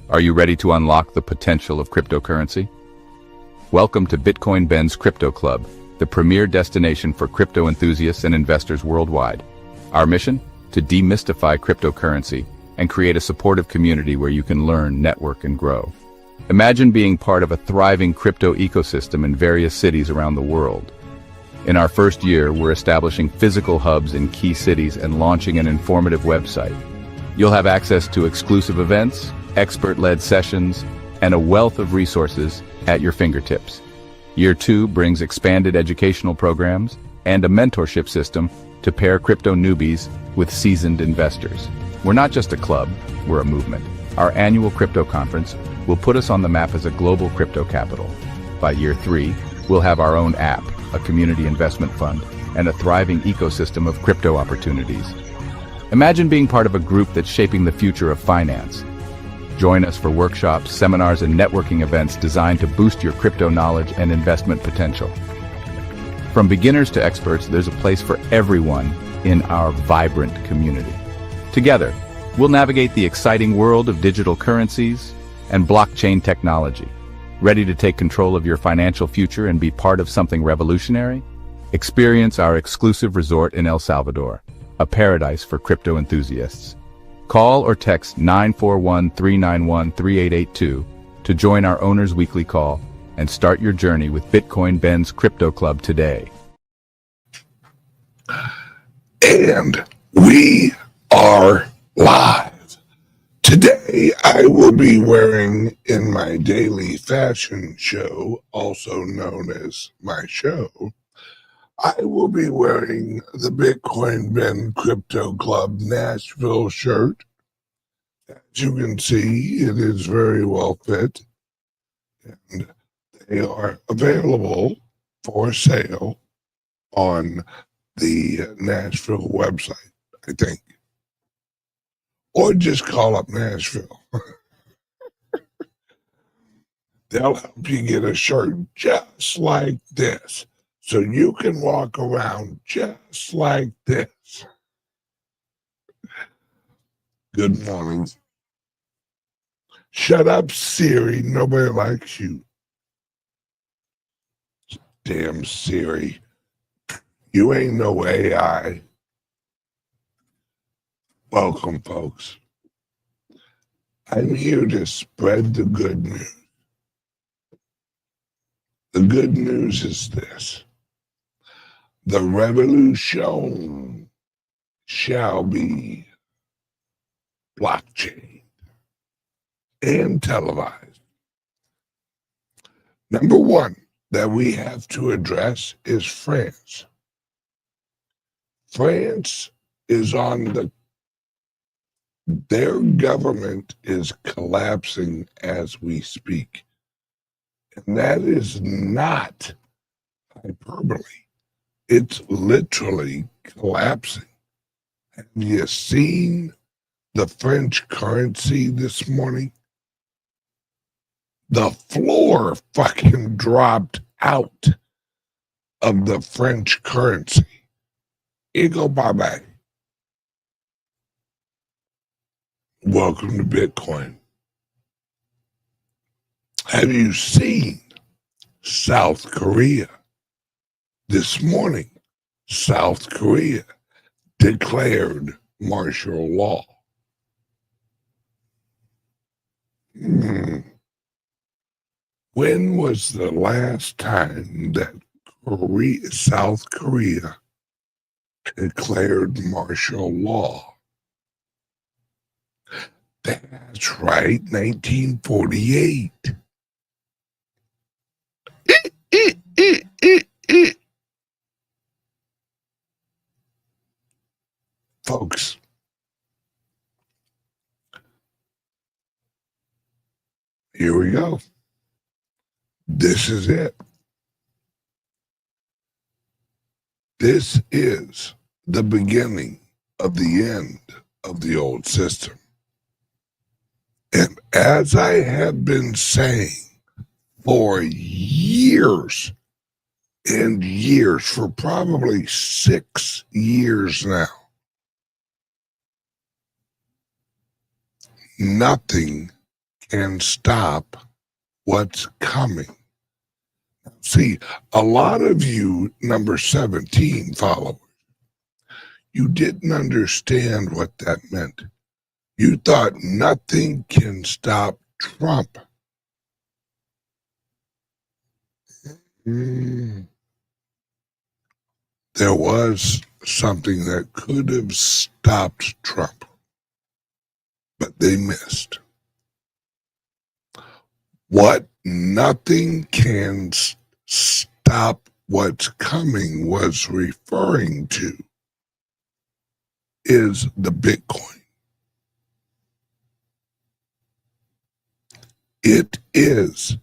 Are you ready to unlock the potential of cryptocurrency? Welcome to Bitcoin Ben's Crypto Club, the premier destination for crypto enthusiasts and investors worldwide. Our mission? To demystify cryptocurrency and create a supportive community where you can learn, network, and grow. Imagine being part of a thriving crypto ecosystem in various cities around the world. In our first year, we're establishing physical hubs in key cities and launching an informative website. You'll have access to exclusive events, expert-led sessions, and a wealth of resources at your fingertips. Year 2 brings expanded educational programs and a mentorship system to pair crypto newbies with seasoned investors. We're not just a club, we're a movement. Our annual crypto conference will put us on the map as a global crypto capital. By year 3, we'll have our own app, a community investment fund, and a thriving ecosystem of crypto opportunities. Imagine being part of a group that's shaping the future of finance. Join us for workshops, seminars, and networking events designed to boost your crypto knowledge and investment potential. From beginners to experts, there's a place for everyone in our vibrant community. Together, we'll navigate the exciting world of digital currencies and blockchain technology. Ready to take control of your financial future and be part of something revolutionary? Experience our exclusive resort in El Salvador, a paradise for crypto enthusiasts. Call or text 941-391-3882 to join our Owners Weekly Call and start your journey with Bitcoin Ben's Crypto Club today. And we are live. Today I will be wearing in my daily fashion show, also known as my show, I will be wearing the Bitcoin Ben Crypto Club Nashville shirt. As you can see, it is very well fit, and they are available for sale on the Nashville website, I think. Or just call up Nashville. They'll help you get a shirt just like this, so you can walk around just like this. Good morning. Shut up, Siri. Nobody likes you. Damn Siri. You ain't no AI. Welcome, folks. I'm here to spread the good news. The good news is this. The revolution shall be blockchain and televised. Number one that we have to address is France. France is on their government is collapsing as we speak. And that is not hyperbole. It's literally collapsing. Have you seen the French currency this morning? The floor fucking dropped out of the French currency. You go bye-bye. Welcome to Bitcoin. Have you seen South Korea? This morning, South Korea declared martial law. When was the last time that South Korea declared martial law? That's right, 1948. Folks, here we go. This is it. This is the beginning of the end of the old system. And as I have been saying for years and years, for probably 6 years now, nothing can stop what's coming. See, a lot of you, number 17 followers, you didn't understand what that meant. You thought nothing can stop Trump. There was something that could have stopped Trump, but they missed. What nothing can stop what's coming was referring to is the Bitcoin. It is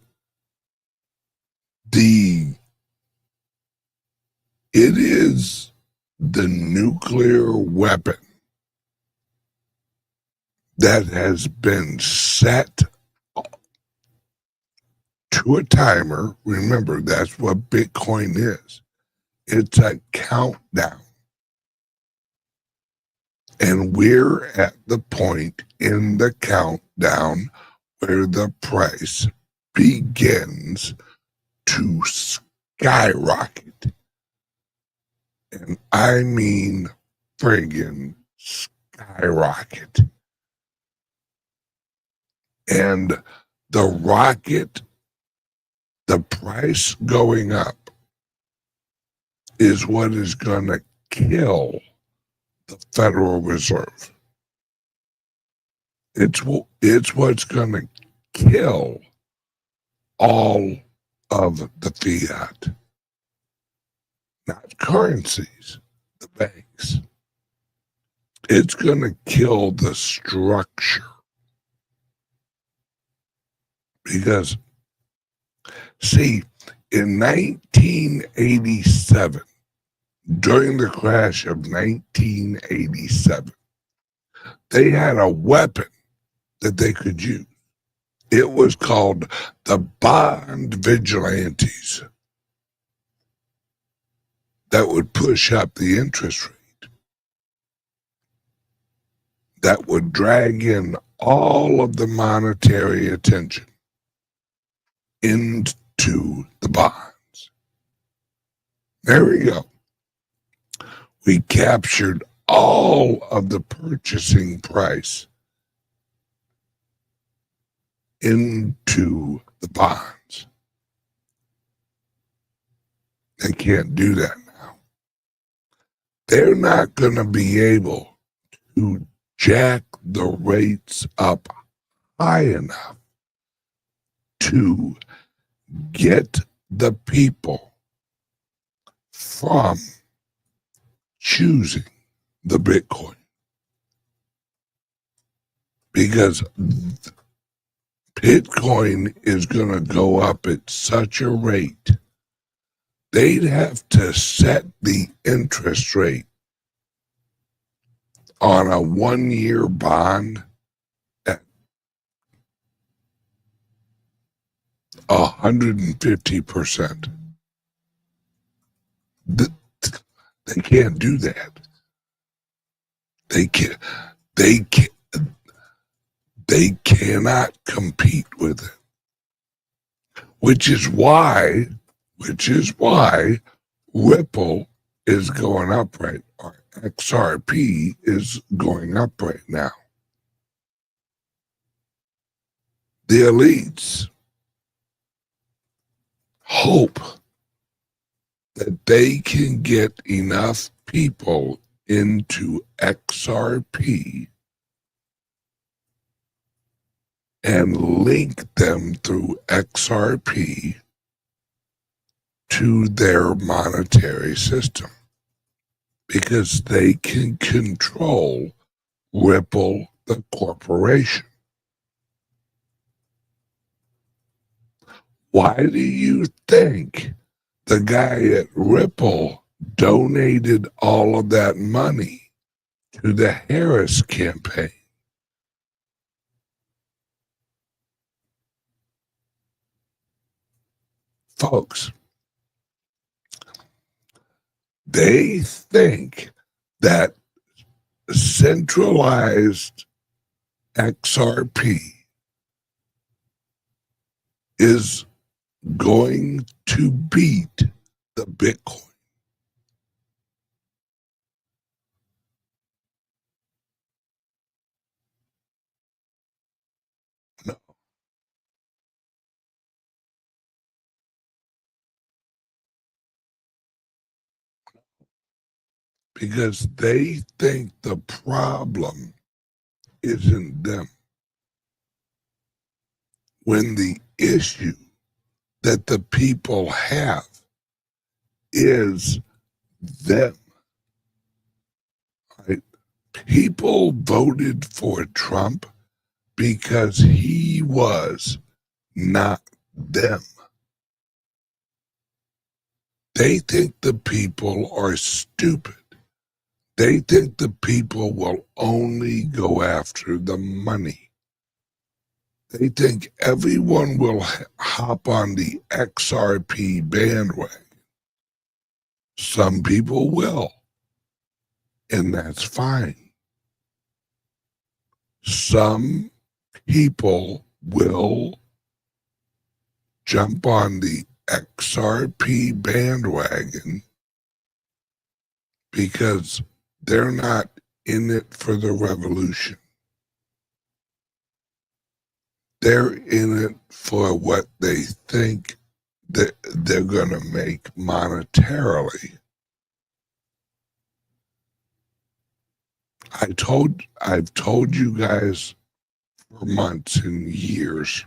the nuclear weapon that has been set to a timer. Remember, that's what Bitcoin is. It's a countdown. And we're at the point in the countdown where the price begins to skyrocket. And I mean friggin' skyrocket. And the rocket, the price going up, is what is going to kill the Federal Reserve. It's what's going to kill all of the fiat, not currencies, the banks. It's going to kill the structure. Because, see, in 1987, during the crash of 1987, they had a weapon that they could use. It was called the bond vigilantes that would push up the interest rate, that would drag in all of the monetary attention into the bonds. There we go. We captured all of the purchasing price into the bonds. They can't do that now. They're not going to be able to jack the rates up high enough to get the people from choosing the Bitcoin. Because Bitcoin is going to go up at such a rate, they'd have to set the interest rate on a 1-year bond at 150%. They can't do that. They cannot compete with it. Which is why Ripple is going up right, or XRP is going up right now. The elites hope that they can get enough people into XRP and link them through XRP to their monetary system, because they can control Ripple, the corporation. Why do you think the guy at Ripple donated all of that money to the Harris campaign? Folks, they think that centralized XRP is going to beat the Bitcoin. No, because they think the problem isn't them, when the issue that the people have is them. Right? People voted for Trump because he was not them. They think the people are stupid. They think the people will only go after the money. They think everyone will hop on the XRP bandwagon. Some people will, and that's fine. Some people will jump on the XRP bandwagon because they're not in it for the revolution. They're in it for what they think that they're going to make monetarily. I've told you guys for months and years,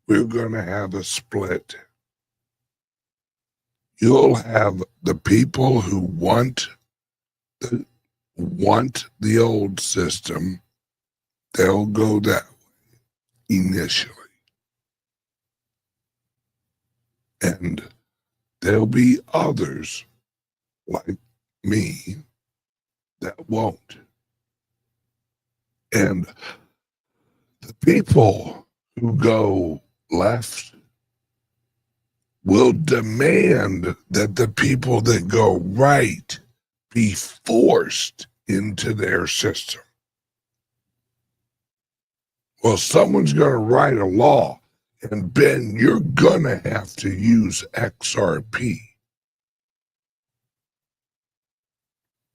we're going to have a split. You'll have the people who want the old system. They'll go that way initially. And there'll be others like me that won't. And the people who go left will demand that the people that go right be forced into their system. Well, someone's going to write a law, and Ben, you're going to have to use XRP.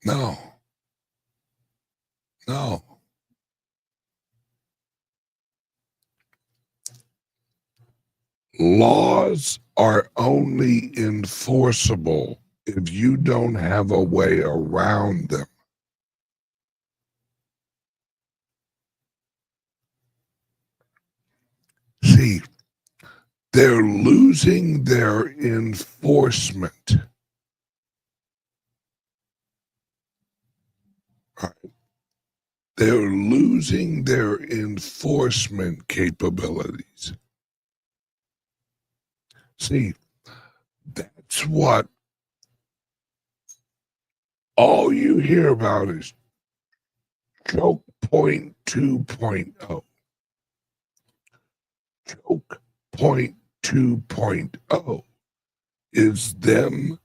No. Laws are only enforceable if you don't have a way around them. See, they're losing their enforcement. Right. They're losing their enforcement capabilities. See, that's what all you hear about is choke point 2.0. Choke point 2.0 is them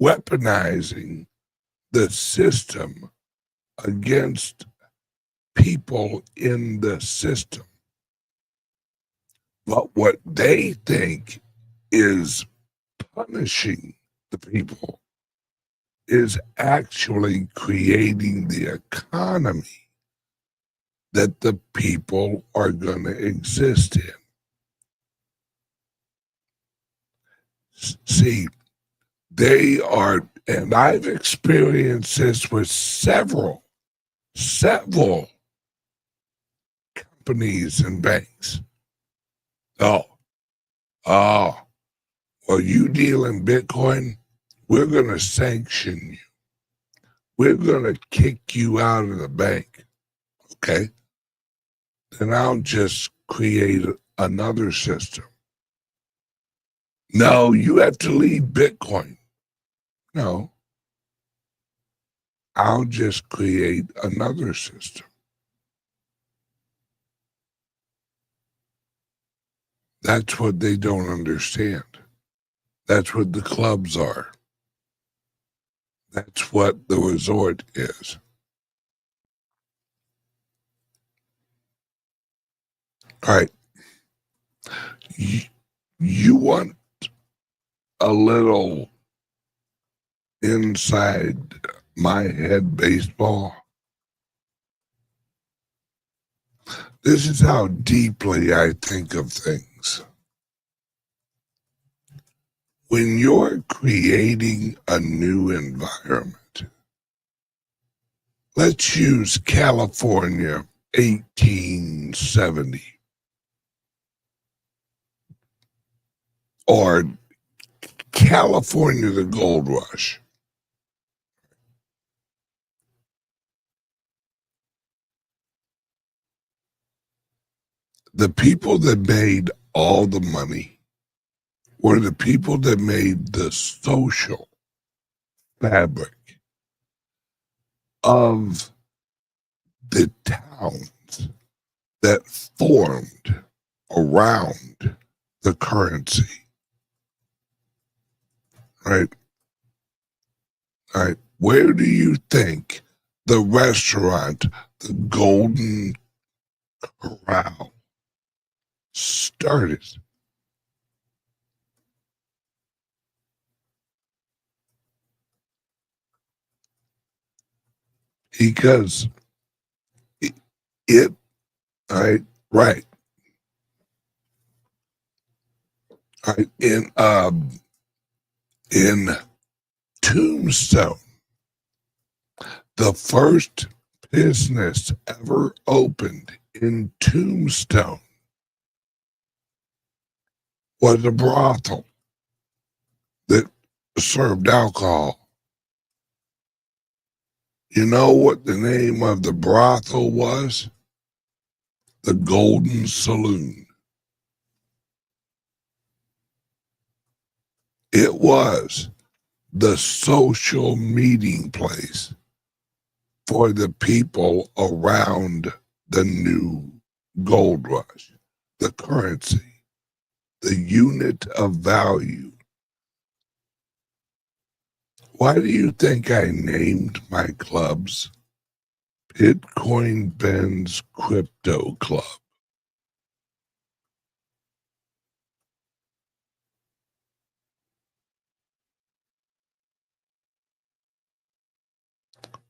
weaponizing the system against people in the system. But what they think is punishing the people is actually creating the economy that the people are going to exist in. See, they are, and I've experienced this with several companies and banks. Well, you deal in Bitcoin, we're going to sanction you. We're going to kick you out of the bank. Okay? Then I'll just create another system. No, you have to leave Bitcoin. No. I'll just create another system. That's what they don't understand. That's what the clubs are. That's what the resort is. All right. You want a little inside my head baseball? This is how deeply I think of things. When you're creating a new environment, let's use California 1870 or California, the gold rush. The people that made all the money were the people that made the social fabric of the towns that formed around the currency. Right? Right. Where do you think the restaurant, the Golden Corral, started? Because it right, right, right, in Tombstone, the first business ever opened in Tombstone was a brothel that served alcohol. You know what the name of the brothel was? The Golden Saloon. It was the social meeting place for the people around the new gold rush, the currency, the unit of value. Why do you think I named my clubs Bitcoin Ben's Crypto Club?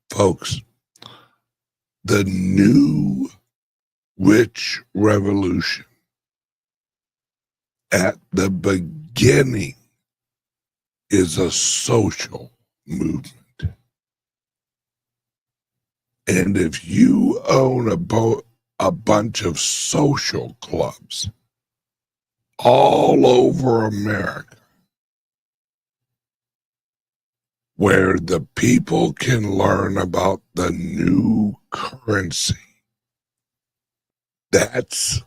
Folks, the new rich revolution at the beginning is a social movement. And if you own a bunch of social clubs all over America, where the people can learn about the new currency, that's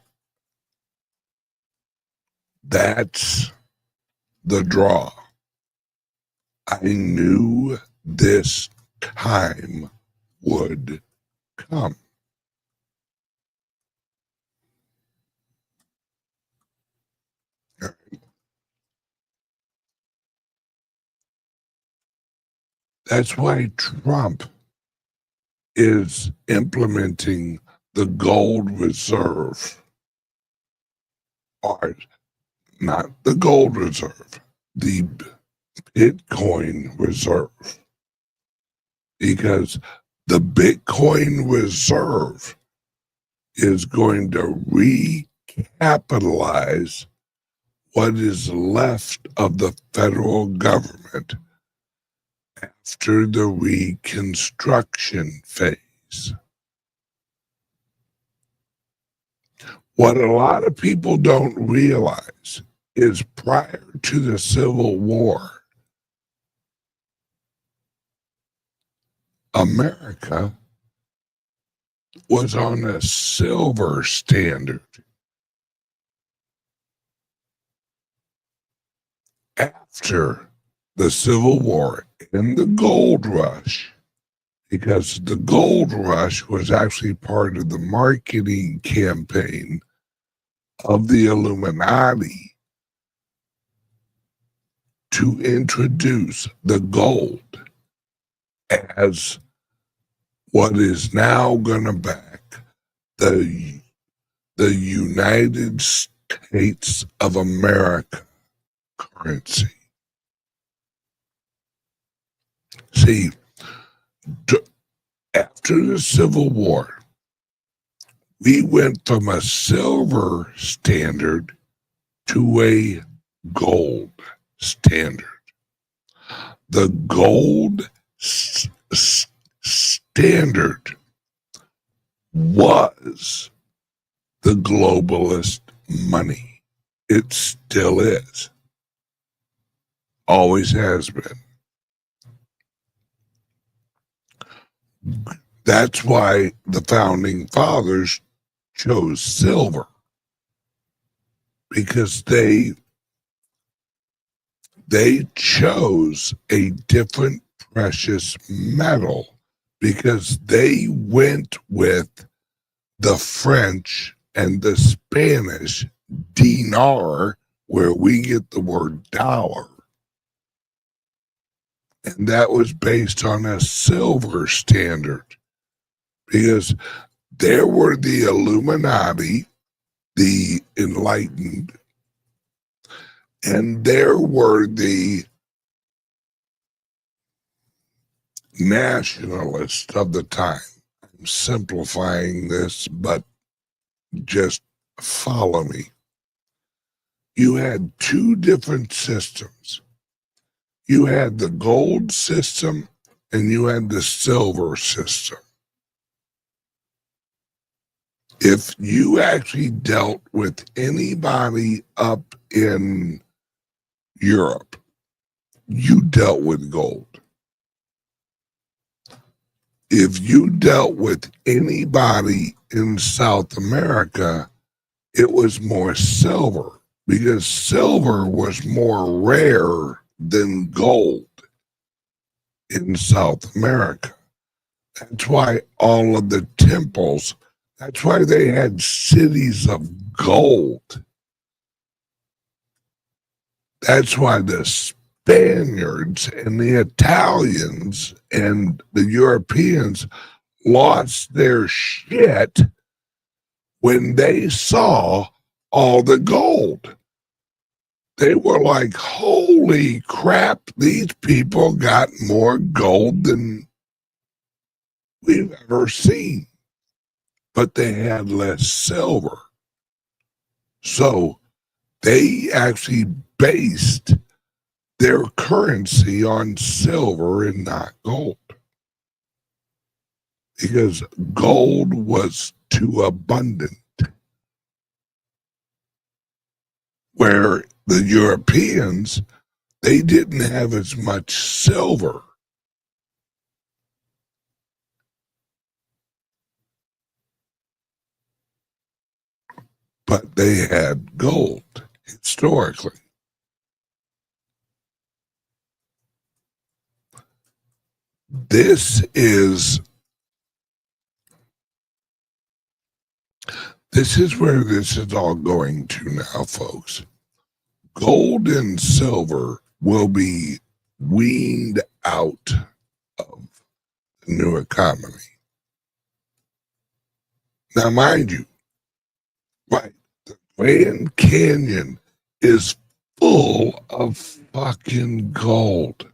the draw. I knew this time would come. That's why Trump is implementing the gold reserve, or not the gold reserve, the Bitcoin reserve, because the Bitcoin reserve is going to recapitalize what is left of the federal government after the Reconstruction phase. What a lot of people don't realize is prior to the Civil War, America was on a silver standard. After the Civil War and the gold rush, because the gold rush was actually part of the marketing campaign of the Illuminati to introduce the gold as what is now going to back the United States States of America currency. See, after the Civil War, we went from a silver standard to a gold standard. The gold standard was the globalist money. It still is. Always has been. That's why the founding fathers chose silver, because they chose a different precious metal, because they went with the French and the Spanish dinar, where we get the word dollar. And that was based on a silver standard, because there were the Illuminati, the enlightened, and there were the nationalists of the time. I'm simplifying this, but just follow me. You had two different systems. You had the gold system and you had the silver system. If you actually dealt with anybody up in Europe, you dealt with gold. If you dealt with anybody in South America, it was more silver, because silver was more rare than gold in South America. That's why all of the temples, that's why they had cities of gold. That's why the Spaniards and the Italians and the Europeans lost their shit when they saw all the gold. They were like, holy crap, these people got more gold than we've ever seen. But they had less silver. So they actually based their currency on silver and not gold, because gold was too abundant. Where the Europeans, they didn't have as much silver. But they had gold historically. This is where this is all going to now, folks. Gold and silver will be weaned out of the new economy. Now, mind you, right, the Grand Canyon is full of fucking gold.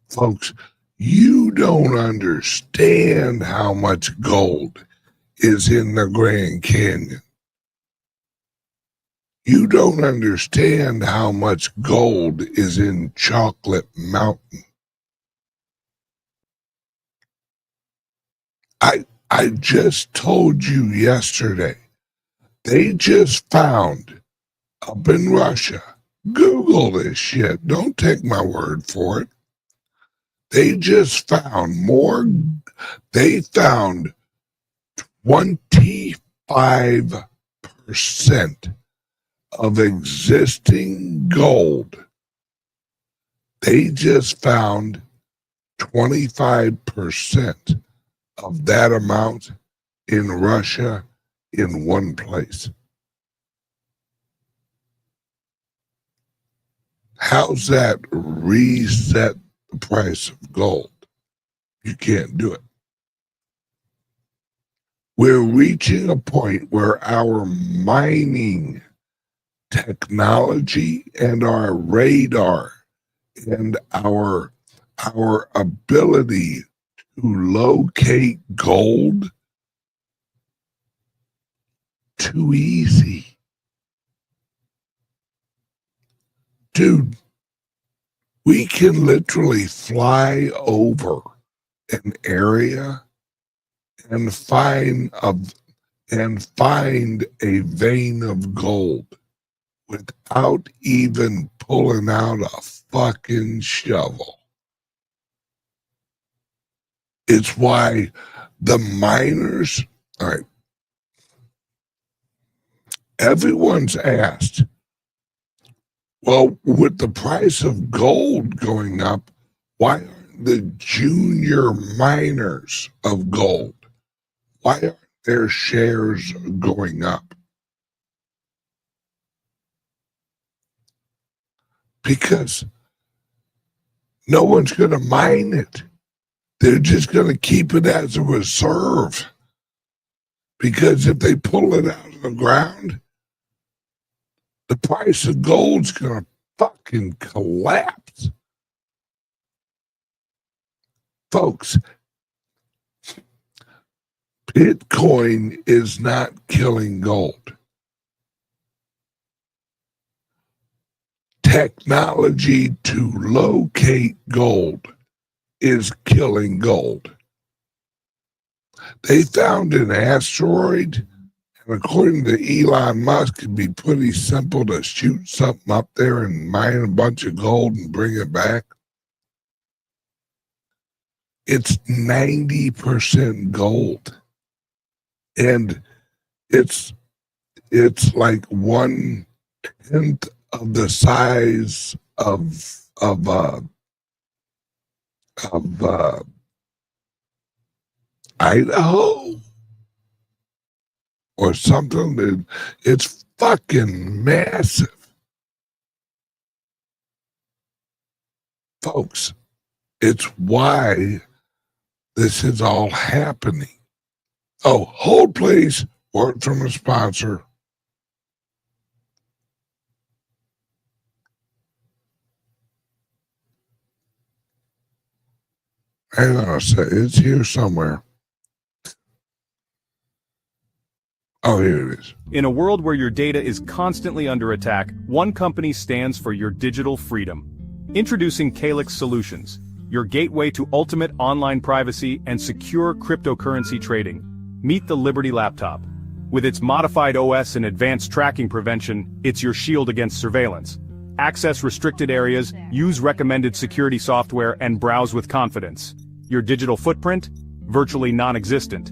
Folks, you don't understand how much gold is in the Grand Canyon. You don't understand how much gold is in Chocolate Mountain. I just told you yesterday, they just found up in Russia, Google this shit, don't take my word for it. They just found they found 25% of existing gold. They just found 25% of that amount in Russia in one place. How's that reset the price of gold? You can't do it. We're reaching a point where our mining technology and our radar and our ability to locate gold too easy. Dude, we can literally fly over an area and find a vein of gold without even pulling out a fucking shovel. It's why the miners, all right, everyone's asked, well, with the price of gold going up, why aren't the junior miners of gold, why aren't their shares going up? Because no one's going to mine it. They're just going to keep it as a reserve. Because if they pull it out of the ground, the price of gold's going to fucking collapse. Folks, Bitcoin is not killing gold. Technology to locate gold is killing gold. They found an asteroid, and according to Elon Musk, it'd be pretty simple to shoot something up there and mine a bunch of gold and bring it back. It's 90% gold. And it's like 1/10 of the size of Idaho or something. It's fucking massive. Folks, it's why this is all happening. Oh, hold please. Word from a sponsor. Hang on a sec. It's here somewhere. Oh, here it is. In a world where your data is constantly under attack, one company stands for your digital freedom. Introducing CALIX Solutions, your gateway to ultimate online privacy and secure cryptocurrency trading. Meet the Liberty laptop. With its modified OS and advanced tracking prevention, it's your shield against surveillance. Access restricted areas, use recommended security software, and browse with confidence. Your digital footprint? Virtually non-existent.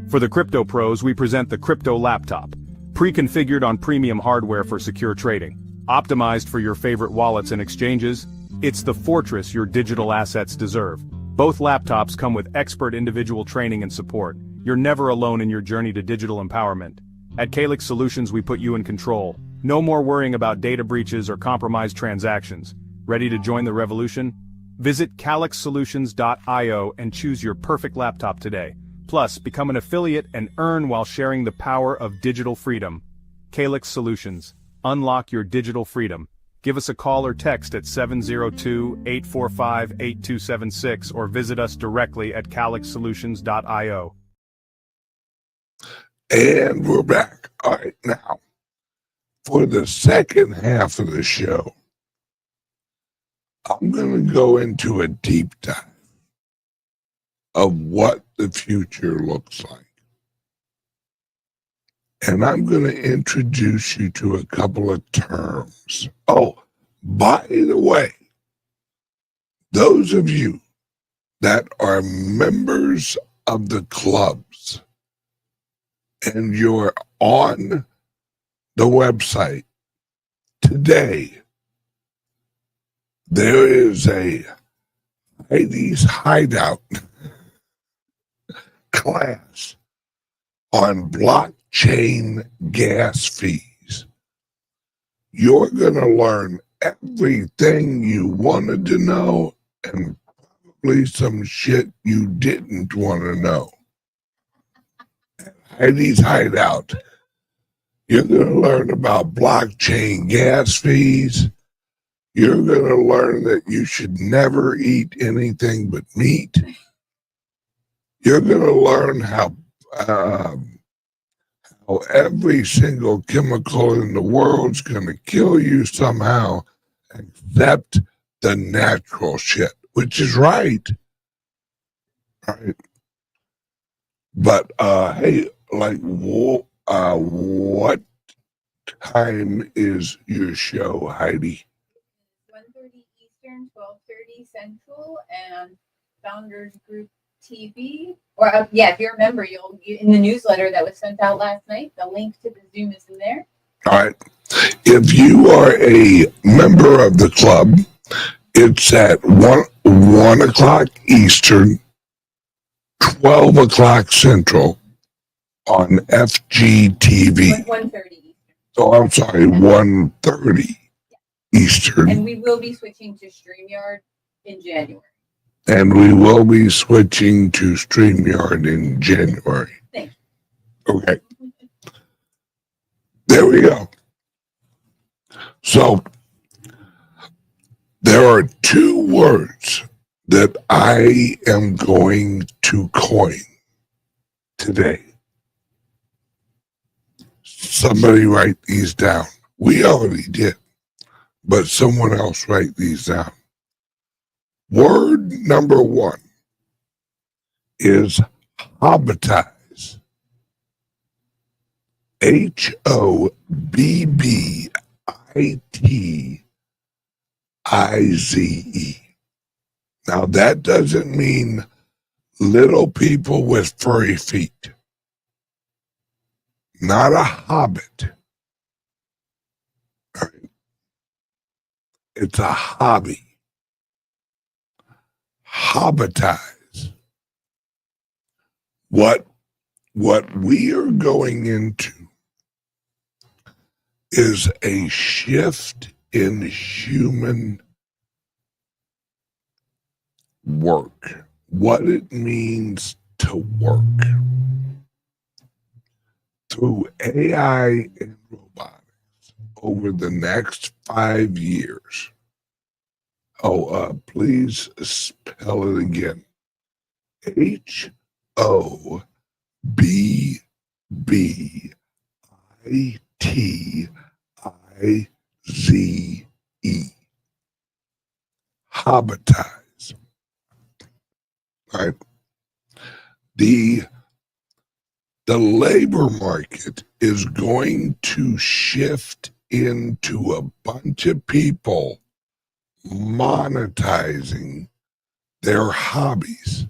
For the crypto pros, we present the Crypto Laptop. Pre-configured on premium hardware for secure trading. Optimized for your favorite wallets and exchanges, it's the fortress your digital assets deserve. Both laptops come with expert individual training and support. You're never alone in your journey to digital empowerment. At CALIX Solutions, we put you in control. No more worrying about data breaches or compromised transactions. Ready to join the revolution? Visit calixsolutions.io and choose your perfect laptop today. Plus, become an affiliate and earn while sharing the power of digital freedom. CALIX Solutions. Unlock your digital freedom. Give us a call or text at 702-845-8276 or visit us directly at calixsolutions.io. And we're back. All right, now, for the second half of the show, I'm going to go into a deep dive of what the future looks like. And I'm going to introduce you to a couple of terms. Oh, by the way, those of you that are members of the clubs and you're on the website today, there is a ladies hideout class on blockchain gas fees. You're going to learn everything you wanted to know and probably some shit you didn't want to know. Heidi's Hideout. You're going to learn about blockchain gas fees. You're going to learn that you should never eat anything but meat. You're going to learn how every single chemical in the world's going to kill you somehow, except the natural shit, which is right. Right. But hey, like, what time is your show, Heidi? 1:30 Eastern, 12:30 Central, and Founders Group TV. Or if you remember, you in the newsletter that was sent out last night, the link to the Zoom is in there. All right. If you are a member of the club, it's at 1 o'clock Eastern, 12 o'clock Central on FGTV. 1:30 Eastern. Oh, I'm sorry, 1:30 Eastern. And we will be switching to StreamYard in January. And we will be switching to StreamYard in January. Thanks. Okay. There we go. So there are two words that I am going to coin today. Somebody write these down. We already did, but someone else write these down. Word number one is hobbitize. HOBBITIZE. Now that doesn't mean little people with furry feet. Not a hobbit. Right. It's a hobby. Hobbitize. What we are going into is a shift in human work. What it means to work through AI and robotics over the next 5 years. Please spell it again. HOBBITIZE. Hobbitize. Right. The labor market is going to shift into a bunch of people monetizing their hobbies.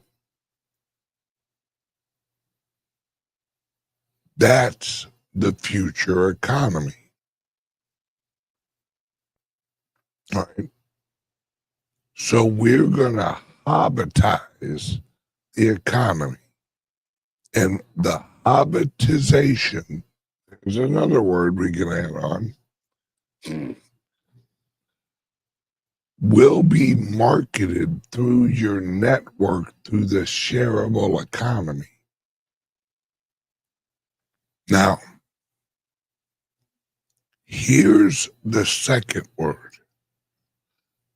That's the future economy. All right. So we're going to hobbitize the economy. And the hobbitization, there's another word we can add on, will be marketed through your network through the shareable economy. Now, here's the second word.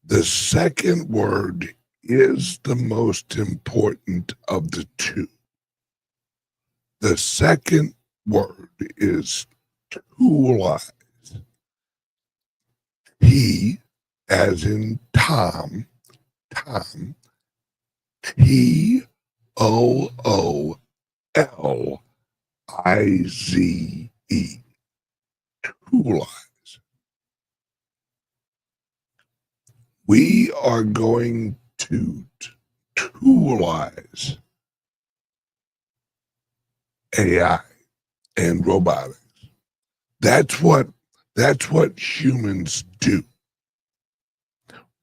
The second word is the most important of the two. The second word is toolize. T as in Tom, TOOLIZE. Toolize. We are going to toolize AI and robotics. That's what humans do.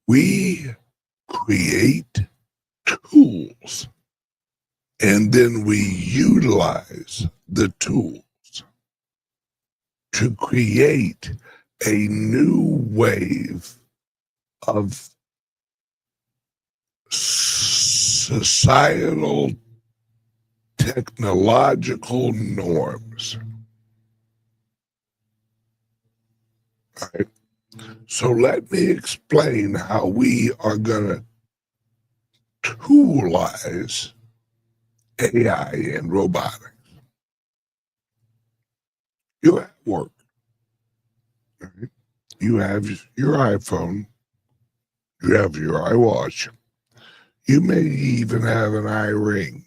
We create tools and then we utilize the tools to create a new wave of societal technological norms. All right. So let me explain how we are going to toolize AI and robotics. You're at work. Right? You have your iPhone. You have your iWatch. You may even have an eye ring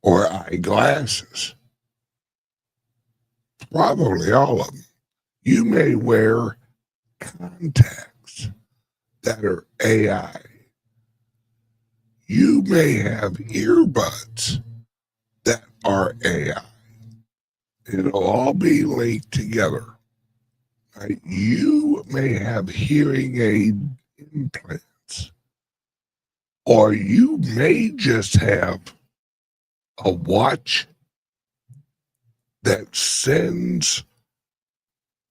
or eyeglasses. Probably all of them. You may wear contacts that are AI. You may have earbuds that are AI. It'll all be linked together. Right? You may have hearing aid implants, or you may just have a watch that sends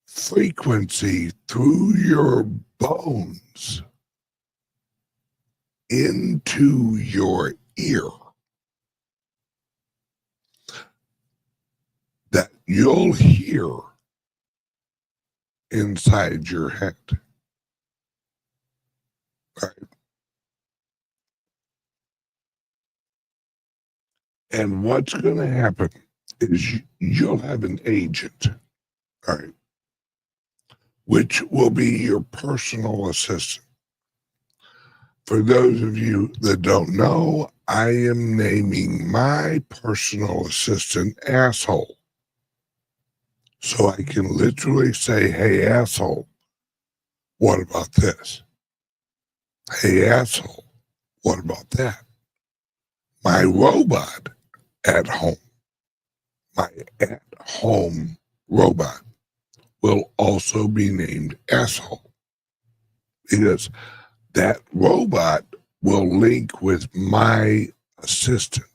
frequency through your bones into your ear that you'll hear inside your head. Right? And what's going to happen is you'll have an agent, all right, which will be your personal assistant. For those of you that don't know, I am naming my personal assistant Asshole. So I can literally say, hey, asshole, what about this? Hey, asshole, what about that? My robot at home, my at-home robot will also be named Asshole, because that robot will link with my assistant.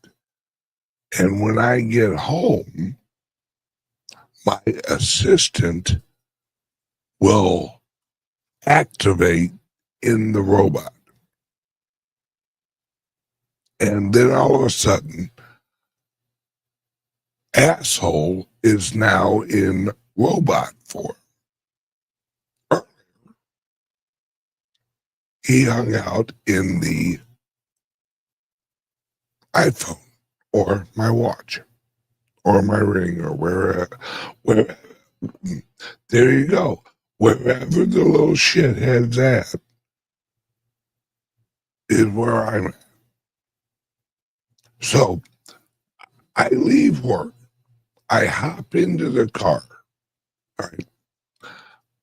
And when I get home, my assistant will activate in the robot. And then all of a sudden, Asshole is now in robot form. He hung out in the iPhone or my watch or my ring or where there you go. Wherever the little shithead's at is where I'm at. So I leave work. I hop into the car. All right.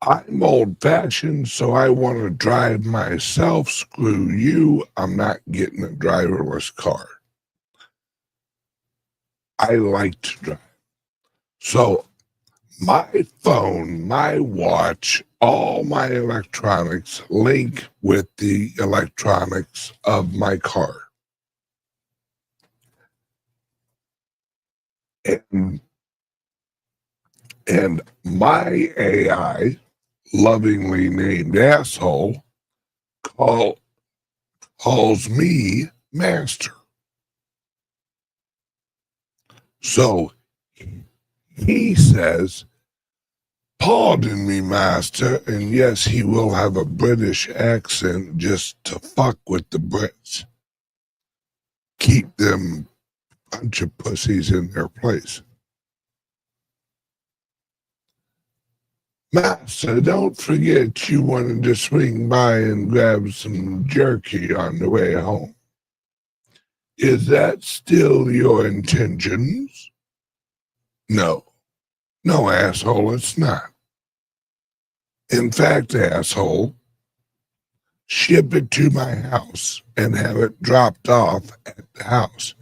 I'm old-fashioned, so I want to drive myself. Screw you. I'm not getting a driverless car. I like to drive. So my phone, my watch, all my electronics link with the electronics of my car. And my AI, lovingly named Asshole, calls me master. So he says, pardon me, master, and yes, he will have a British accent just to fuck with the Brits. Keep them bunch of pussies in their place. Master, don't forget you wanted to swing by and grab some jerky on the way home. Is that still your intentions? No. No, asshole, it's not. In fact, asshole, ship it to my house and have it dropped off at the house.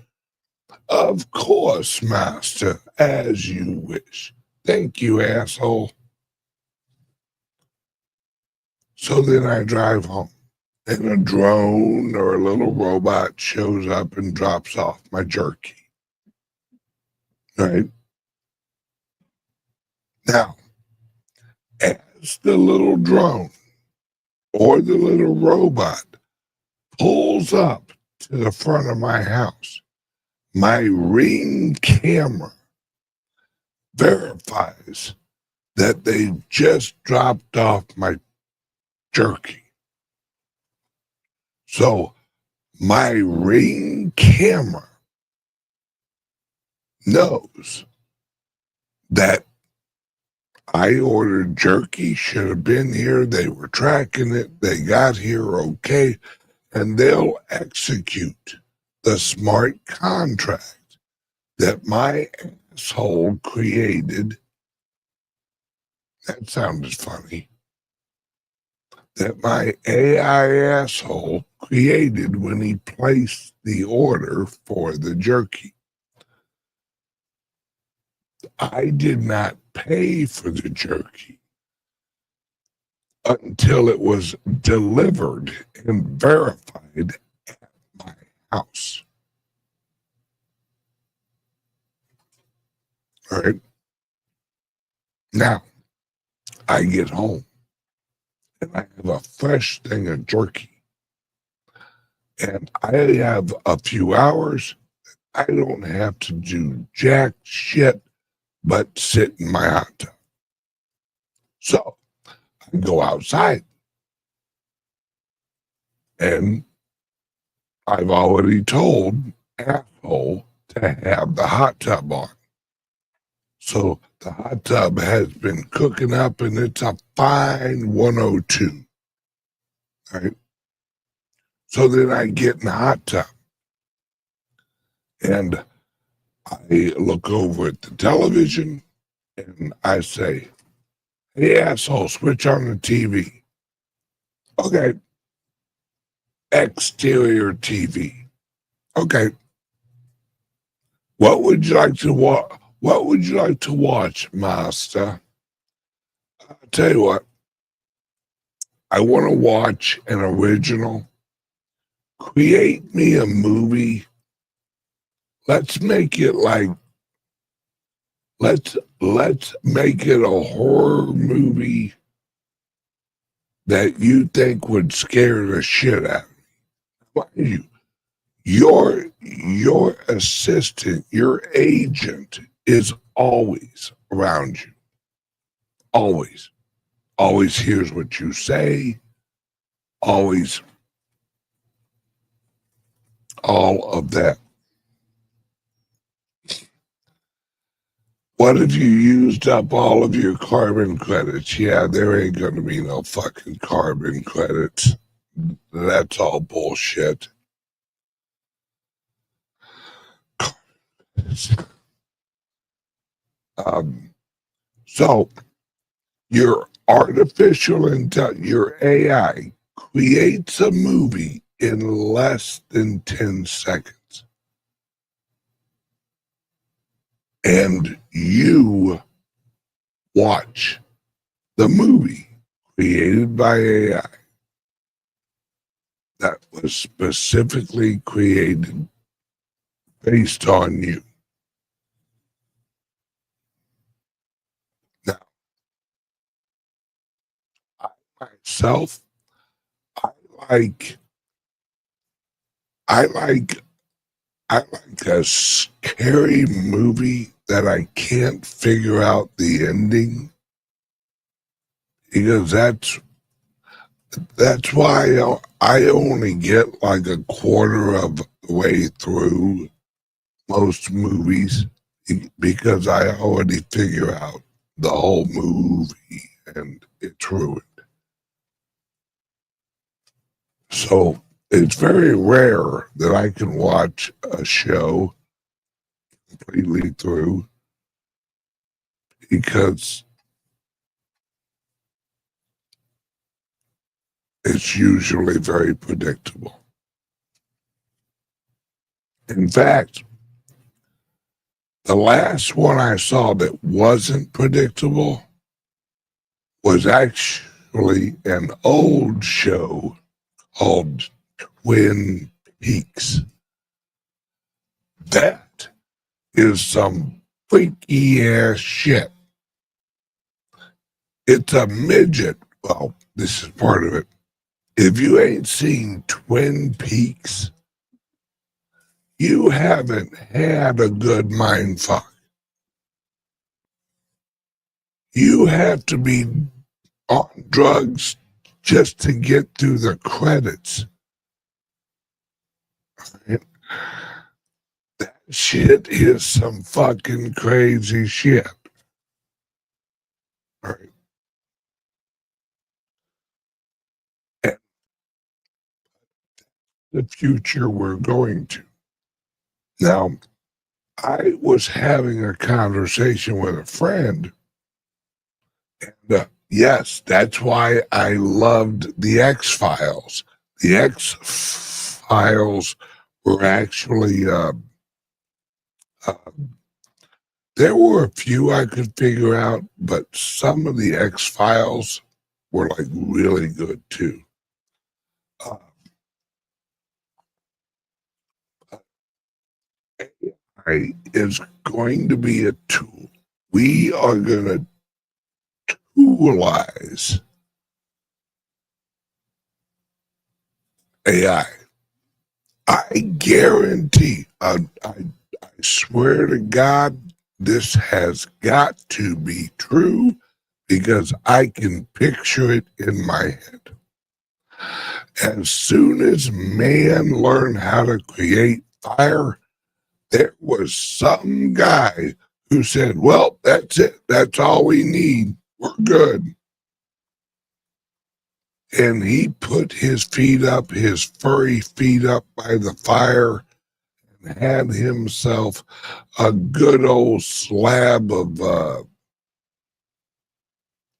Of course, master, as you wish. Thank you, asshole. So then I drive home, and a drone or a little robot shows up and drops off my jerky. Right? Now, as the little drone or the little robot pulls up to the front of my house, my Ring camera verifies that they just dropped off my jerky. So my Ring camera knows that I ordered jerky, should have been here, they were tracking it, they got here okay, and they'll execute the smart contract that my asshole created. That sounded funny. That my AI asshole created when he placed the order for the jerky. I did not pay for the jerky until it was delivered and verified at my house. All right. Now, I get home and I have a fresh thing of jerky. And I have a few hours. I don't have to do jack shit but sit in my hot tub. So I go outside. And I've already told asshole to have the hot tub on. So the hot tub has been cooking up and it's a fine 102. All right. So then I get in the hot tub and I look over at the television and I say, hey, asshole, switch on the TV. Okay. Exterior TV. Okay. What would you like to watch? What would you like to watch, master? I'll tell you what. I want to watch an original. Create me a movie. Let's make it like, let's make it a horror movie that you think would scare the shit out of me. Your assistant, your agent is always around you. Always. Always hears what you say. Always. All of that. What if you used up all of your carbon credits? Yeah, there ain't gonna be no fucking carbon credits. That's all bullshit. So your your AI creates a movie in less than 10 seconds. And you watch the movie created by AI that was specifically created based on you. Now, I myself, I like a scary movie that I can't figure out the ending, because that's why I only get like a quarter of the way through most movies, because I already figure out the whole movie and it's ruined. So it's very rare that I can watch a show completely through, because it's usually very predictable. In fact, the last one I saw that wasn't predictable was actually an old show called Twin Peaks. That is some freaky ass shit. It's a midget. Well, this is part of it. If you ain't seen Twin Peaks, you haven't had a good mind fuck. You have to be on drugs just to get through the credits. Right? That shit is some fucking crazy shit. Right? And the future we're going to. Now, I was having a conversation with a friend, and yes, that's why I loved the X-Files. The X-Files were actually, there were a few I could figure out, but some of the X-Files were like really good too. AI is going to be a tool. We are going to toolize AI. I guarantee, I swear to God, this has got to be true because I can picture it in my head. As soon as man learned how to create fire, there was some guy who said, well, that's it. That's all we need. We're good. And he put his feet up, his furry feet up by the fire, and had himself a good old slab of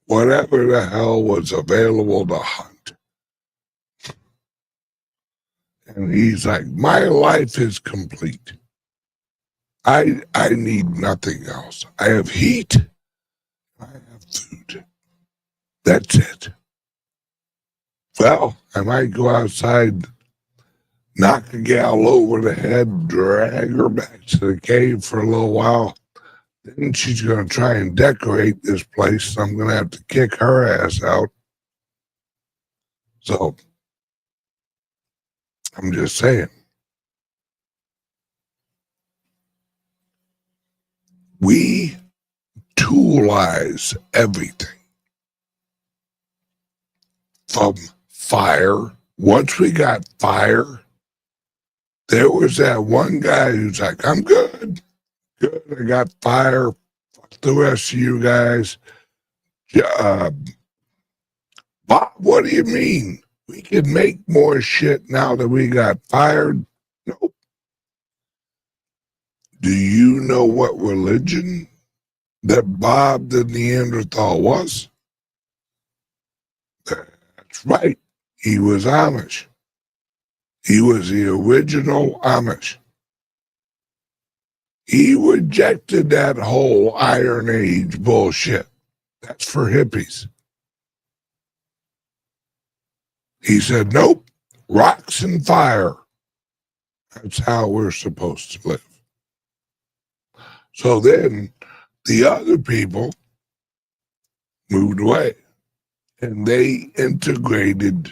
whatever the hell was available to hunt. And he's like, my life is complete. I need nothing else. I have heat. I have food. That's it. Well, I might go outside, knock a gal over the head, drag her back to the cave for a little while. Then she's going to try and decorate this place. So I'm going to have to kick her ass out. So I'm just saying. We toolize everything. From fire. Once we got fire, there was that one guy who's like, I'm good. Good, I got fire. Fuck the rest of you guys. Bob, what do you mean? We can make more shit now that we got fired? Nope. Do you know what religion that Bob the Neanderthal was? That's right. He was Amish. He was the original Amish. He rejected that whole Iron Age bullshit. That's for hippies. He said, nope, rocks and fire. That's how we're supposed to live. So then the other people moved away and they integrated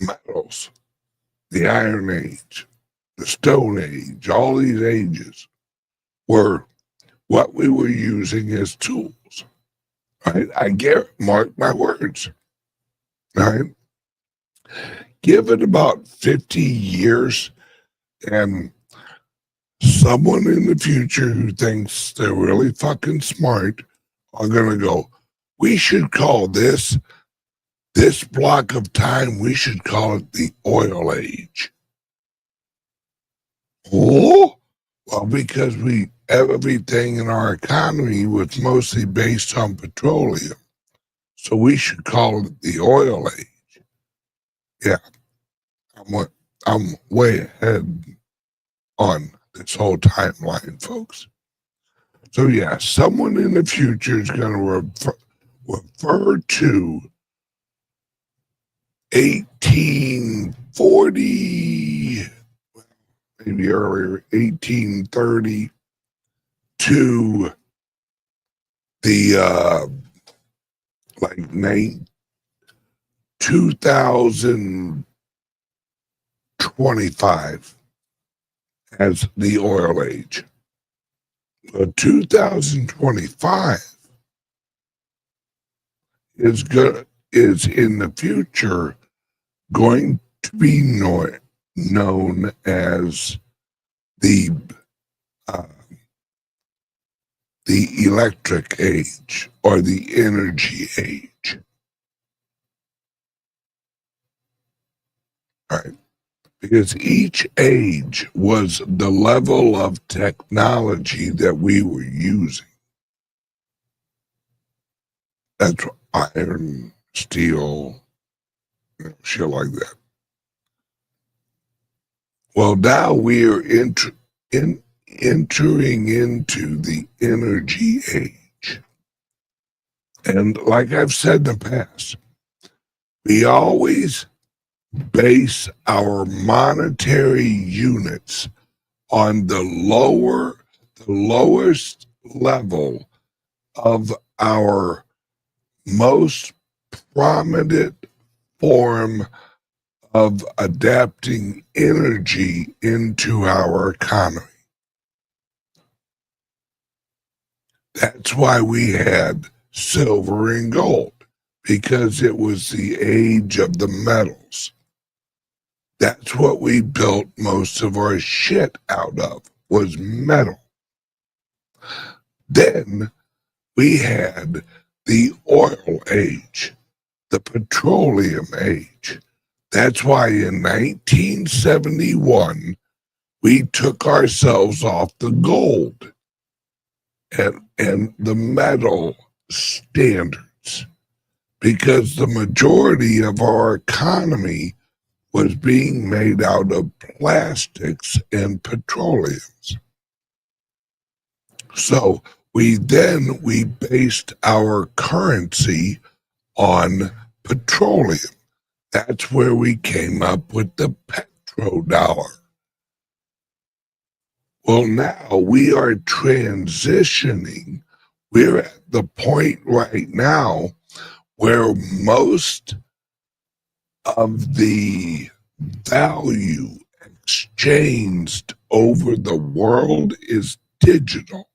metals, the Iron Age, the Stone Age, all these ages were what we were using as tools. Right? Mark my words. Right? Give it about 50 years and someone in the future who thinks they're really fucking smart are going to go, we should call this block of time, we should call it the oil age. Oh, well, because everything in our economy was mostly based on petroleum. So we should call it the oil age. Yeah, I'm way ahead on this whole timeline, folks. So yeah, someone in the future is going to refer to 1840, maybe earlier, 1830 to the like 2025 as the oil age. 2025 is in the future going to be known as the electric age or the energy age. Right? Because each age was the level of technology that we were using. That's iron, steel, shit like that. Well, now we are entering into the energy age. And like I've said in the past, we always base our monetary units on the lowest level of our most prominent form of adapting energy into our economy. That's why we had silver and gold, because it was the age of the metals. That's what we built most of our shit out of, was metal. Then we had the oil age, the petroleum age. That's why in 1971, we took ourselves off the gold and the metal standards, because the majority of our economy was being made out of plastics and petroleums. So we based our currency on petroleum. That's where we came up with the petrodollar. Well, now we are transitioning. We're at the point right now where most of the value exchanged over the world is digital,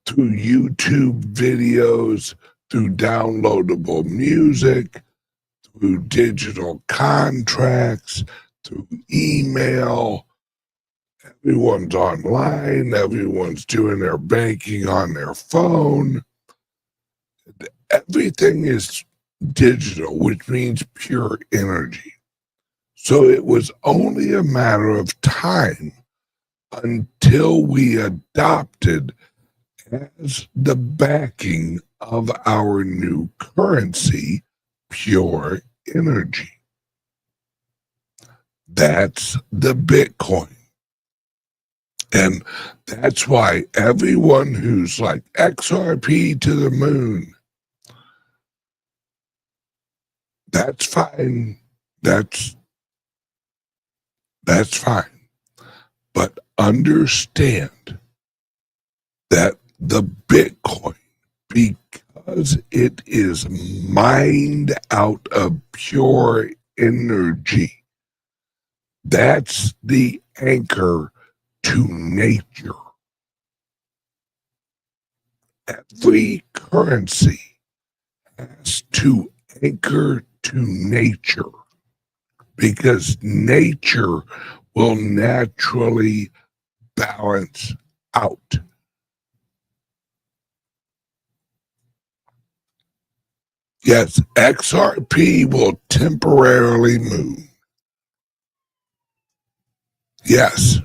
through YouTube videos, through downloadable music, through digital contracts, through email. Everyone's online, everyone's doing their banking on their phone. Everything is digital, which means pure energy. So it was only a matter of time until we adopted as the backing of our new currency pure energy. That's the Bitcoin. And that's why everyone who's like XRP to the moon, that's fine. That's fine. But understand that the Bitcoin, because it is mined out of pure energy, that's the anchor to nature. Every currency has to anchor to nature, because nature will naturally balance out. Yes, XRP will temporarily move. Yes,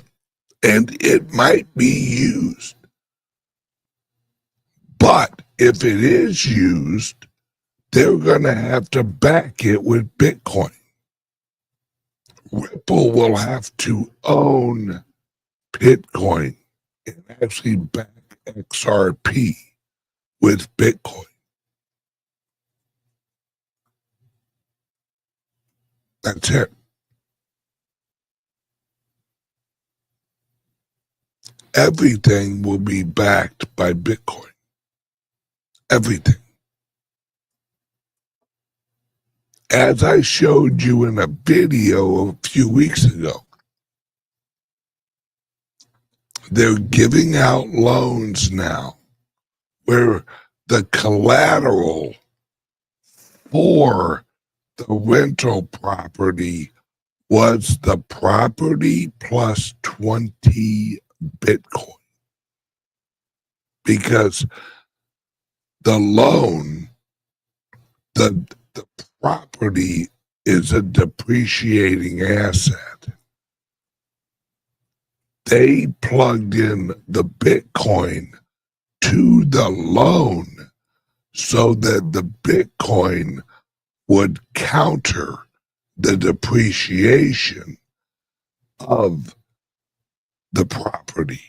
and it might be used. But if it is used, they're going to have to back it with Bitcoin. Ripple will have to own Bitcoin and actually back XRP with Bitcoin. That's it. Everything will be backed by Bitcoin. Everything. As I showed you in a video a few weeks ago, they're giving out loans now where the collateral for the rental property was the property plus 20 Bitcoin. Because the loan, the property is a depreciating asset. They plugged in the Bitcoin to the loan so that the Bitcoin would counter the depreciation of the property.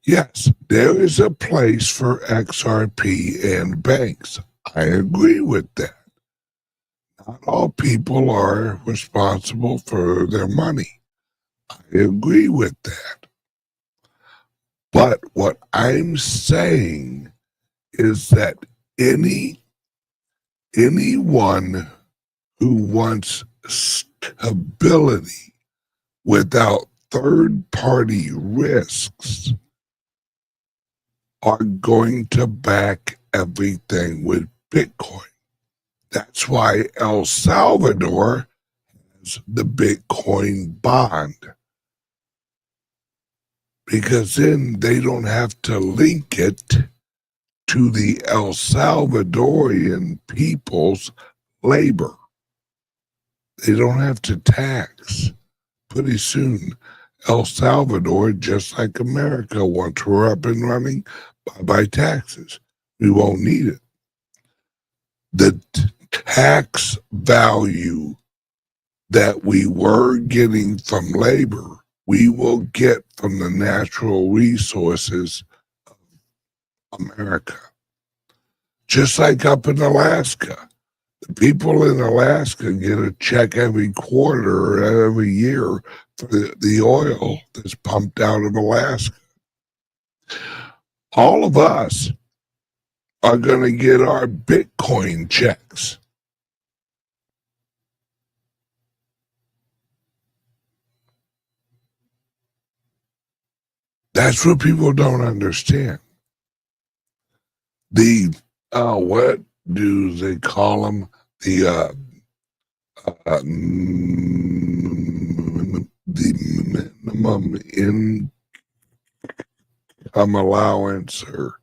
Yes, there is a place for XRP and banks. I agree with that. Not all people are responsible for their money. I agree with that. But what I'm saying is that anyone who wants stability without third-party risks are going to back everything with Bitcoin. That's why El Salvador has the Bitcoin bond. Because then they don't have to link it to the El Salvadorian people's labor. They don't have to tax. Pretty soon, El Salvador, just like America, once we're up and running, bye-bye taxes. We won't need it. The tax value that we were getting from labor, we will get from the natural resources of America. Just like up in Alaska. The people in Alaska get a check every quarter or every year for the oil that's pumped out of Alaska. All of us are going to get our Bitcoin checks. That's what people don't understand. What do they call them? The minimum income allowance or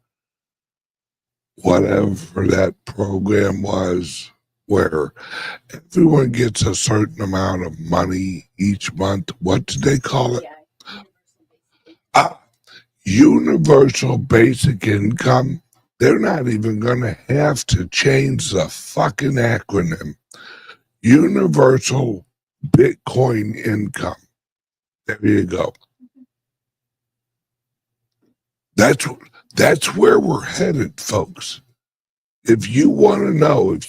whatever that program was, where everyone gets a certain amount of money each month. What did they call it? Universal basic income. They're not even going to have to change the fucking acronym. Universal Bitcoin income. There you go. That's where we're headed, folks. If you want to know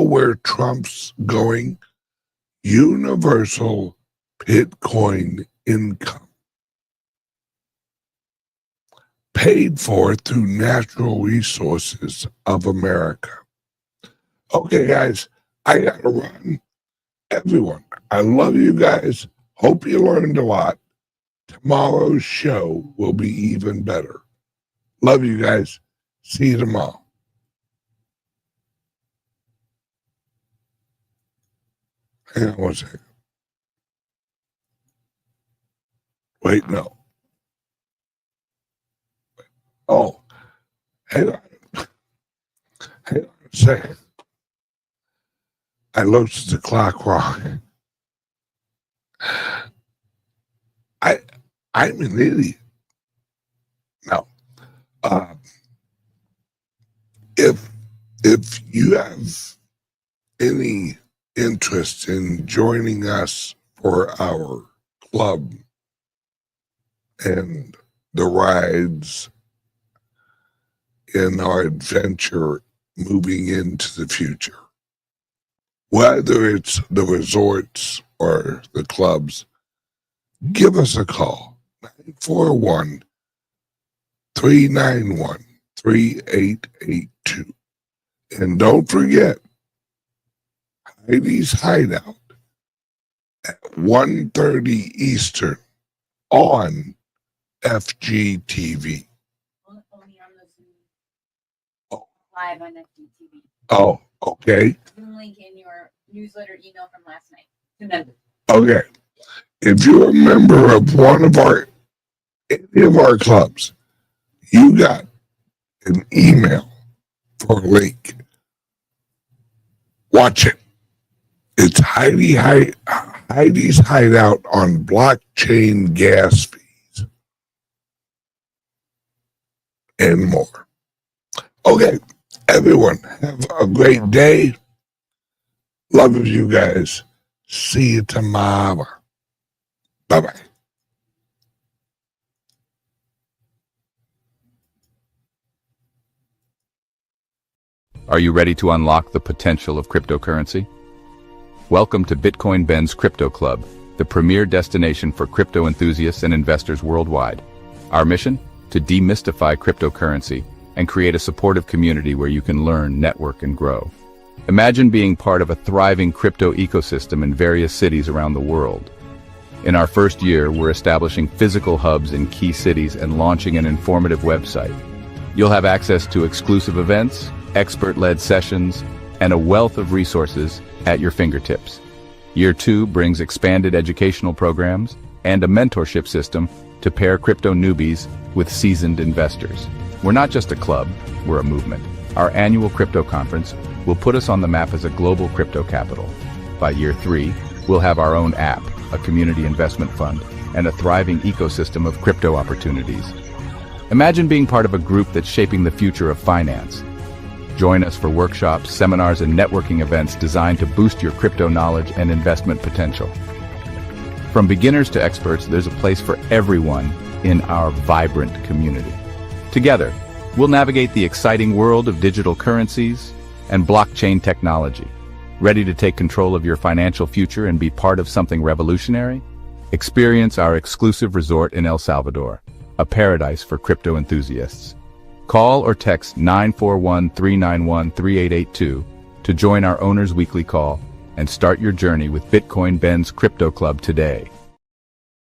where Trump's going, universal Bitcoin income. Paid for through natural resources of America. Okay, guys, I gotta run. Everyone, I love you guys. Hope you learned a lot. Tomorrow's show will be even better. Love you guys. See you tomorrow. Hang on one second. Wait, no. Oh, hang on. Hang on a second. I looked at the clock wrong. I'm an idiot. Now, if you have any interest in joining us for our club and the rides in our adventure moving into the future, whether it's the resorts or the clubs, give us a call, 941-391-3882. And don't forget, Heidi's Hideout at 1:30 Eastern on FGTV. Only on the Zoom. Oh. Live on FGTV. Oh, okay. Zoom link in your newsletter email from last night to members. Okay. If you're a member of any of our clubs, you got an email for a link. Watch it. It's Heidi's Hideout on blockchain gas fees and more. Okay, everyone, have a great day. Love you guys. See you tomorrow. Bye-bye. Are you ready to unlock the potential of cryptocurrency? Welcome to Bitcoin Ben's Crypto Club, the premier destination for crypto enthusiasts and investors worldwide. Our mission? To demystify cryptocurrency and create a supportive community where you can learn, network, and grow. Imagine being part of a thriving crypto ecosystem in various cities around the world. In our first year, we're establishing physical hubs in key cities and launching an informative website. You'll have access to exclusive events, expert-led sessions, and a wealth of resources at your fingertips. Year 2 brings expanded educational programs and a mentorship system to pair crypto newbies with seasoned investors. We're not just a club, we're a movement. Our annual crypto conference will put us on the map as a global crypto capital. By year 3, we'll have our own app, a community investment fund, and a thriving ecosystem of crypto opportunities. Imagine being part of a group that's shaping the future of finance. Join us for workshops, seminars, and networking events designed to boost your crypto knowledge and investment potential. From beginners to experts, there's a place for everyone in our vibrant community. Together, we'll navigate the exciting world of digital currencies and blockchain technology. Ready to take control of your financial future and be part of something revolutionary? Experience our exclusive resort in El Salvador, a paradise for crypto enthusiasts. Call or text 941-391-3882 to join our Owners Weekly Call and start your journey with Bitcoin Ben's Crypto Club today.